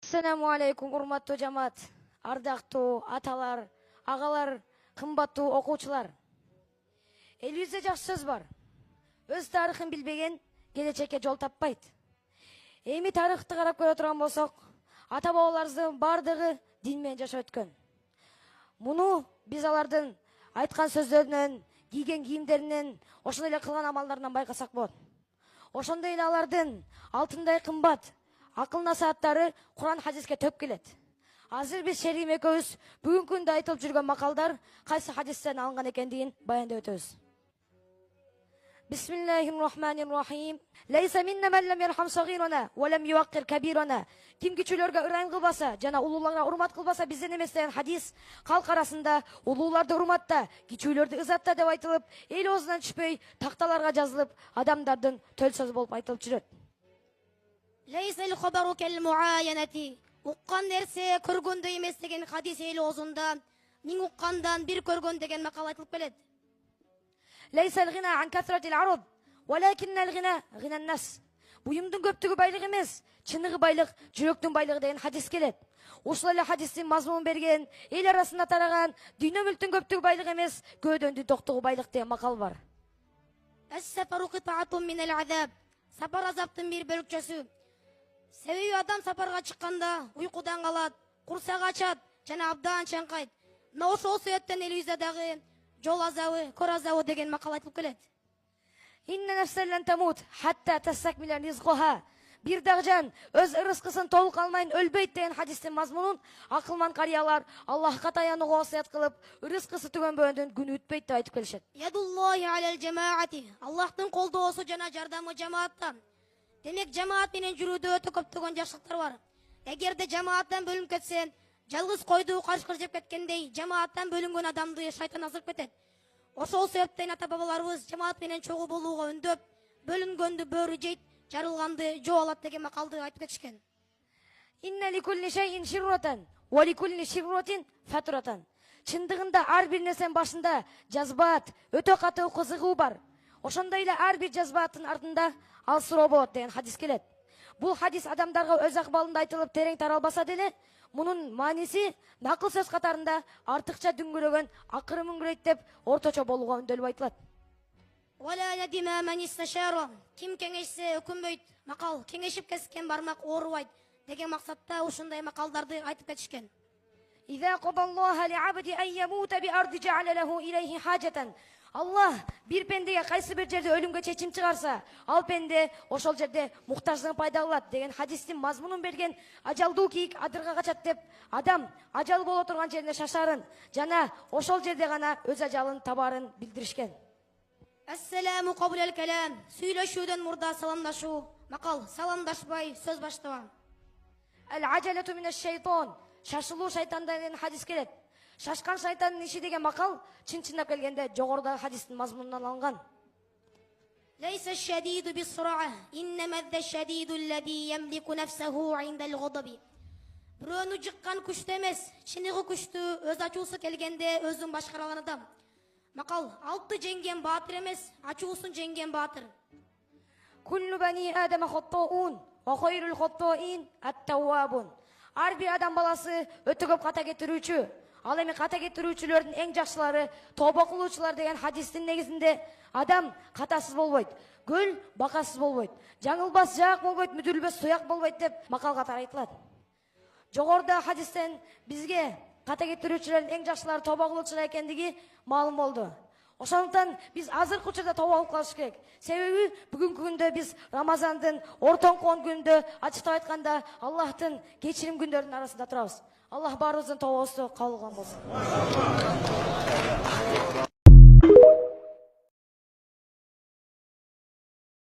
Assalamu alaikum, урматтуу жамаат, ардактуу аталар, агалар, кымбаттуу окуучулар. Элибизде жакшы сөз бар. Өз тарыхын билбеген келечекке жол таппайт. Эми тарыхты карап көрө турган болсок, ата бабаларыбыздын бардыгы дин менен жашап өткөн. Муну биз алардын айткан сөздөрүнөн, кийген кийимдеринен, ошондой эле кылган амалдарынан байкасак болот. Ошондой эле алардын алтындай кымбат акыл насааттары Куран хадиске төп келет. Азыр биз Шерим экөөбүз бүгүнкү күндө айтылып жүргөн макалдар кайсы хадистен алынган экендигин баяндап өтөбүз. Бисмиллахиррахманиррахим. Лейса минна ман лам ярхам сагирана ва лам юаккир кабирана. Ким кичүүлөргө ырайым кылбаса жана улууларга урмат кылбаса бизден эмес деген хадис калк арасында улууларды урматта, кичүүлөрдү ызатта деп айтылып, эл оозунан түшпөй такталарга жазылып, адамдардын төл сөзү болуп айтылып жүрөт. Лейса л-хабару кал-муаянати. Уккан нерсе көргөндөй эмес деген хадис эл оозунда миң уккандан бир көргөн деген макал айтылып келет. Лейса л-гина ан касрати л-ард, валакинна л-гина гина н-нас. Буюмдун көптүгү байлык эмес, чыныгы байлык жүрөктүн байлыгы деген хадис келет. Ушул эле хадистин мазмунун берген, эл арасында тараган дүйнө мүлктүн көптүгү байлык эмес, көөдөнүн токтугу байлык деген макал бар. Ас-сафару китаатун минал-азаб. Сапар азаптын бир бөлүкчөсү. Себеби адам сапарга чыкканда уйкудан калат, курсак ачат жана абдан чаңкайт. Мына ошол себептен элибизде дагы жол азабы, көр азабы деген макал айтылып келет. Инна нафсан лан тамут хатта тастакмила ризкуха. Бир дагы жан өз ырыскысын толук алмайын өлбөйт деген хадистин мазмунун акылман карыялар Аллахка таянууга васият кылып, ырыскысы түгөнбөгөндөн күн өтпөйт деп айтып келишет. Ядуллахи алал жамаати. Аллахтын колдоосу жана жардамы жамаатта. Демек жамаат менен жүрүүдө өтө көптөгөн жакшылыктар бар. Эгерде жамааттан бөлүнүп кетсе, жалгыз койду карышкыр жеп кеткендей, жамааттан бөлүнгөн адамды шайтан азырып кетет. Ошол себептен ата бабаларыбыз жамаат менен чогуу болууга үндөп, бөлүнгөндү бөрү жейт, жарылганды жоо алат деген макалды айтып кетишкен. Инна ликулли шайин ширротан ва ликулли ширротин фатуратан. Чындыгында ар бир нерсенин башында жазбаат, өтө катуу кызыгуу бар. Ошондой эле ар бир жазбааттын артында ал суроо болот деген хадис келет. Бул хадис адамдарга өз акыбалында айтылып терең таралбаса деле, мунун мааниси накыл сөз катарында артыкча дүңгүрөгөн акыры мүңгүрөйт деп орточо болууга үндөлүп айтылат. Вала надима ман исташара. Ким кеңешсе өкүнбөйт. Макал кеңешип кескен бармак оорубайт деген максатта ушундай макалдарды айтып кетишкен. Иза кадаллаха ли-абди ан ямута би-арди жа'ала лаху илейхи хаджатан. Аллах бир пендеге кайсы бир жерде өлүмгө чечим чыгарса, ал пенде ошол жерде муктаждыгын пайда кылат деген хадистин мазмунун берген ажалдуу кийик адырга качат деп, адам ажал боло турган жерине шашарын жана ошол жерде гана өз ажалын табарын билдиришкен. Ассаламу кабулал калам. Сүйлөшүүдөн мурда саламдашуу. Макал саламдашпай сөз баштаба. Ал-ажалату минаш-шайтан. Шашылуу шайтандан деген хадис келет. Шашкан шайтандын иши деген макал чын-чындап келгенде жогорудагы хадистин мазмунунан алынган. Лейса ш-шадиду бис-сура'a, иннама з-шадиду аллази ямлику нафсаху 'инда ал-ghadabi. Бирөөнү жыккан күчтүү эмес, чыныгы күчтүү, өз ачуусу келгенде өзүн башкара алган адам. Макал алты жеңген баатыр эмес, ачуусун жеңген баатыр. Куллу бани адама хаттаун ва хайрул хаттаин ат-таввабун. Ар бир адам баласы өтө көп ката кетирүүчү. Ал эми ката кетирүүчүлөрдүн эң жакшылары тобо кылуучулар деген хадистин негизинде адам катасыз болбойт, көл бакасыз болбойт, жаңылбас жаак болбойт, мүдүрүлбөс туяк болбойт деп макал катары айтылат. Жогоруда хадистен бизге ката кетирүүчүлөрдүн эң жакшылары тобо кылуучулар экендиги маалым болду. Ошондуктан биз азыркы учурда тобо кылып калыш керек. Себеби бүгүнкү күндө биз Рамазандын ортоңкон күндө ачыктап айтканда Аллахтын кечирим күндөрүнүн арасында турабыз. Аллах баарыбыздын тобобузду кабыл кылган болсун.